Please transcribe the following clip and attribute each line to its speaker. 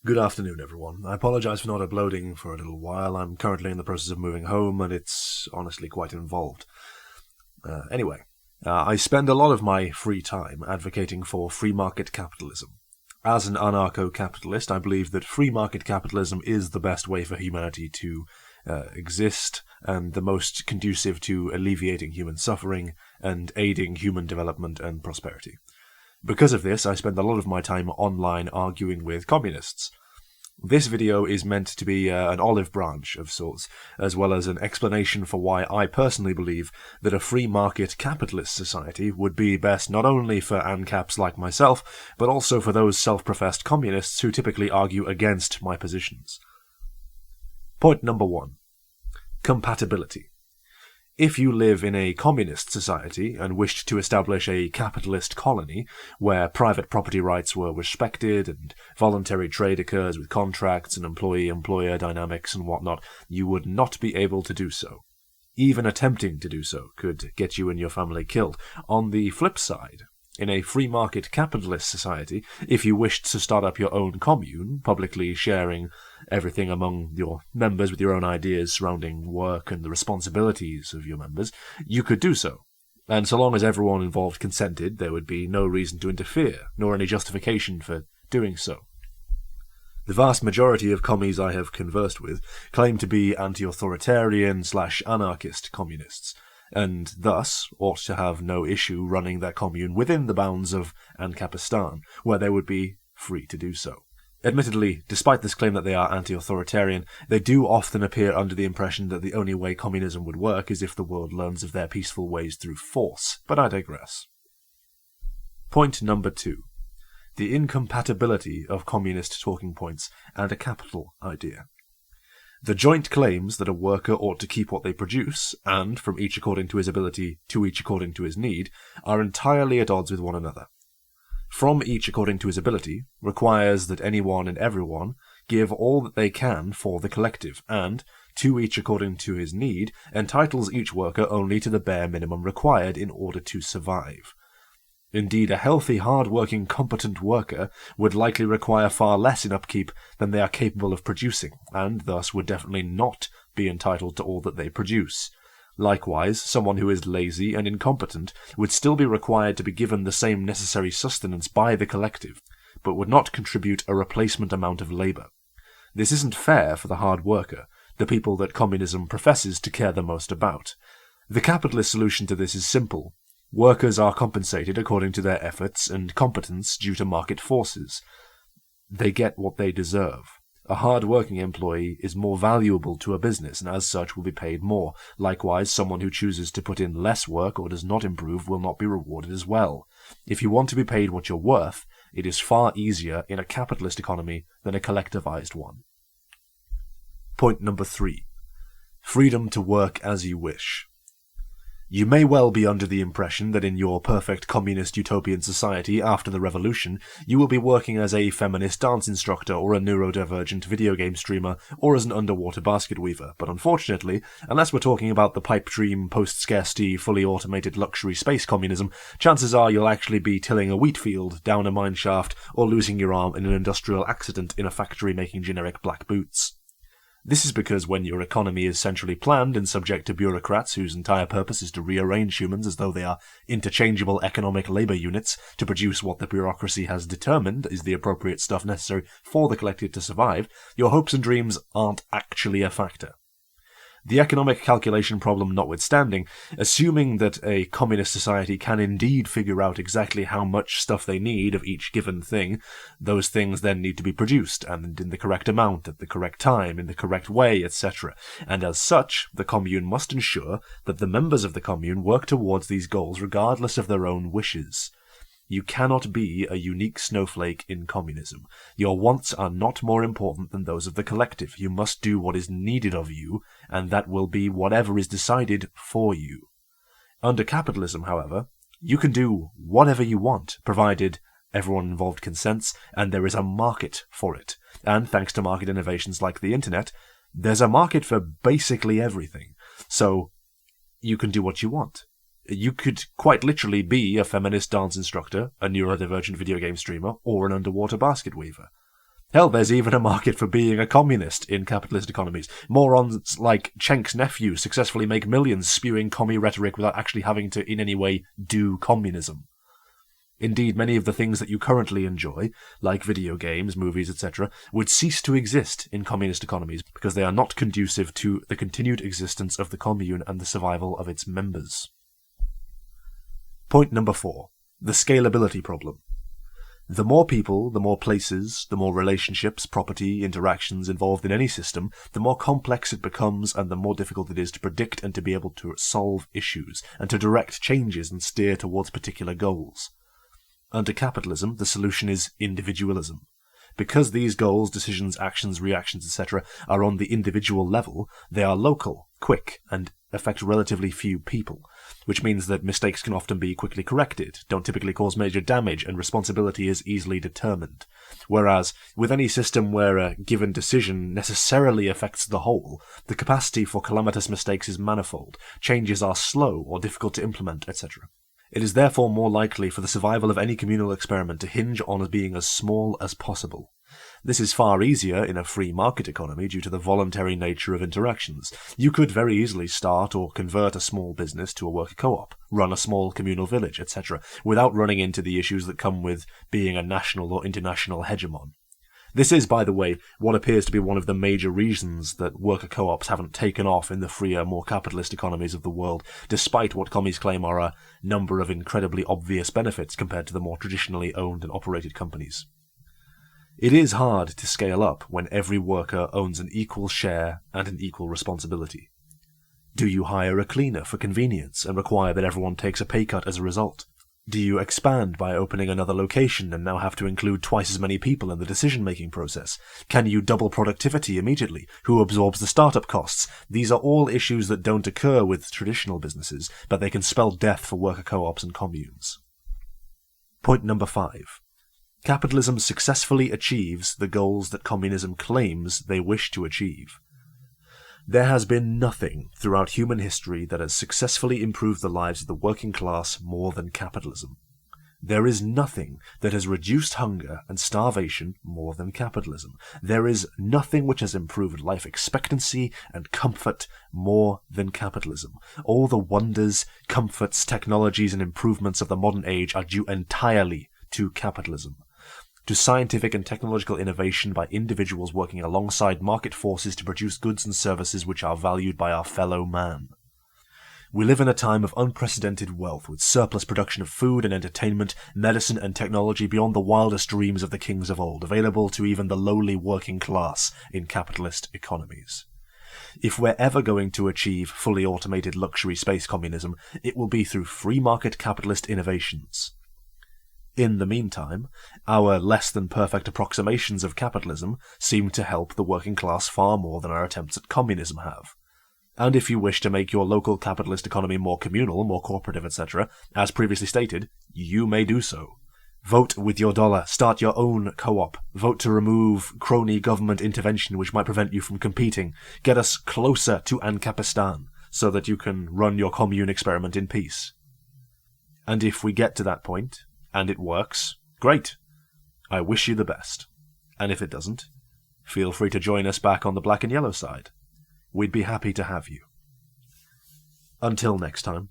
Speaker 1: Good afternoon, everyone. I apologise for not uploading for a little while. I'm currently in the process of moving home, and it's honestly quite involved. Anyway, I spend a lot of my free time advocating for free market capitalism. As an anarcho-capitalist, I believe that free market capitalism is the best way for humanity to exist, and the most conducive to alleviating human suffering and aiding human development and prosperity. Because of this, I spend a lot of my time online arguing with communists. This video is meant to be an olive branch of sorts, as well as an explanation for why I personally believe that a free market capitalist society would be best not only for Ancaps like myself, but also for those self-professed communists who typically argue against my positions. Point number 1. Compatibility. If you live in a communist society and wished to establish a capitalist colony where private property rights were respected and voluntary trade occurs with contracts and employee-employer dynamics and whatnot, you would not be able to do so. Even attempting to do so could get you and your family killed. On the flip side, in a free market capitalist society, if you wished to start up your own commune, publicly sharing everything among your members with your own ideas surrounding work and the responsibilities of your members, you could do so. And so long as everyone involved consented, there would be no reason to interfere, nor any justification for doing so. The vast majority of commies I have conversed with claim to be anti-authoritarian/anarchist communists, and thus ought to have no issue running their commune within the bounds of Ancapistan, where they would be free to do so. Admittedly, despite this claim that they are anti-authoritarian, they do often appear under the impression that the only way communism would work is if the world learns of their peaceful ways through force, but I digress. Point number 2. The incompatibility of communist talking points and a capital idea. The joint claims that a worker ought to keep what they produce, and, from each according to his ability to each according to his need, are entirely at odds with one another. From each according to his ability requires that anyone and everyone give all that they can for the collective, and, to each according to his need, entitles each worker only to the bare minimum required in order to survive. Indeed, a healthy, hard-working, competent worker would likely require far less in upkeep than they are capable of producing, and thus would definitely not be entitled to all that they produce. Likewise, someone who is lazy and incompetent would still be required to be given the same necessary sustenance by the collective, but would not contribute a replacement amount of labour. This isn't fair for the hard worker, the people that communism professes to care the most about. The capitalist solution to this is simple. Workers are compensated according to their efforts and competence due to market forces. They get what they deserve. A hard-working employee is more valuable to a business and as such will be paid more. Likewise, someone who chooses to put in less work or does not improve will not be rewarded as well. If you want to be paid what you're worth, it is far easier in a capitalist economy than a collectivized one. Point number 3. Freedom to work as you wish. You may well be under the impression that in your perfect communist utopian society after the revolution, you will be working as a feminist dance instructor or a neurodivergent video game streamer or as an underwater basket weaver, but unfortunately, unless we're talking about the pipe dream, post-scarcity, fully automated luxury space communism, chances are you'll actually be tilling a wheat field, down a mine shaft, or losing your arm in an industrial accident in a factory making generic black boots. This is because when your economy is centrally planned and subject to bureaucrats whose entire purpose is to rearrange humans as though they are interchangeable economic labour units to produce what the bureaucracy has determined is the appropriate stuff necessary for the collective to survive, your hopes and dreams aren't actually a factor. The economic calculation problem notwithstanding, assuming that a communist society can indeed figure out exactly how much stuff they need of each given thing, those things then need to be produced, and in the correct amount, at the correct time, in the correct way, etc. And as such, the commune must ensure that the members of the commune work towards these goals regardless of their own wishes. You cannot be a unique snowflake in communism. Your wants are not more important than those of the collective. You must do what is needed of you, and that will be whatever is decided for you. Under capitalism, however, you can do whatever you want, provided everyone involved consents, and there is a market for it. And thanks to market innovations like the internet, there's a market for basically everything. So you can do what you want. You could quite literally be a feminist dance instructor, a neurodivergent video game streamer, or an underwater basket weaver. Hell, there's even a market for being a communist in capitalist economies. Morons like Chenk's nephew successfully make millions spewing commie rhetoric without actually having to in any way do communism. Indeed, many of the things that you currently enjoy, like video games, movies, etc., would cease to exist in communist economies because they are not conducive to the continued existence of the commune and the survival of its members. Point number 4. The scalability problem. The more people, the more places, the more relationships, property, interactions involved in any system, the more complex it becomes and the more difficult it is to predict and to be able to solve issues, and to direct changes and steer towards particular goals. Under capitalism, the solution is individualism. Because these goals, decisions, actions, reactions, etc. are on the individual level, they are local, quick, and affect relatively few people, which means that mistakes can often be quickly corrected, don't typically cause major damage, and responsibility is easily determined. Whereas, with any system where a given decision necessarily affects the whole, the capacity for calamitous mistakes is manifold, changes are slow or difficult to implement, etc. It is therefore more likely for the survival of any communal experiment to hinge on being as small as possible. This is far easier in a free market economy due to the voluntary nature of interactions. You could very easily start or convert a small business to a worker co-op, run a small communal village, etc., without running into the issues that come with being a national or international hegemon. This is, by the way, what appears to be one of the major reasons that worker co-ops haven't taken off in the freer, more capitalist economies of the world, despite what commies claim are a number of incredibly obvious benefits compared to the more traditionally owned and operated companies. It is hard to scale up when every worker owns an equal share and an equal responsibility. Do you hire a cleaner for convenience and require that everyone takes a pay cut as a result? Do you expand by opening another location and now have to include twice as many people in the decision-making process? Can you double productivity immediately? Who absorbs the startup costs? These are all issues that don't occur with traditional businesses, but they can spell death for worker co-ops and communes. Point number 5. Capitalism successfully achieves the goals that communism claims they wish to achieve. There has been nothing throughout human history that has successfully improved the lives of the working class more than capitalism. There is nothing that has reduced hunger and starvation more than capitalism. There is nothing which has improved life expectancy and comfort more than capitalism. All the wonders, comforts, technologies, and improvements of the modern age are due entirely to capitalism, to scientific and technological innovation by individuals working alongside market forces to produce goods and services which are valued by our fellow man. We live in a time of unprecedented wealth, with surplus production of food and entertainment, medicine and technology beyond the wildest dreams of the kings of old, available to even the lowly working class in capitalist economies. If we're ever going to achieve fully automated luxury space communism, it will be through free market capitalist innovations. In the meantime, our less-than-perfect approximations of capitalism seem to help the working class far more than our attempts at communism have. And if you wish to make your local capitalist economy more communal, more cooperative, etc., as previously stated, you may do so. Vote with your dollar, start your own co-op, vote to remove crony government intervention which might prevent you from competing, get us closer to Ancapistan, so that you can run your commune experiment in peace. And if we get to that point, and it works, great. I wish you the best. And if it doesn't, feel free to join us back on the black and yellow side. We'd be happy to have you. Until next time.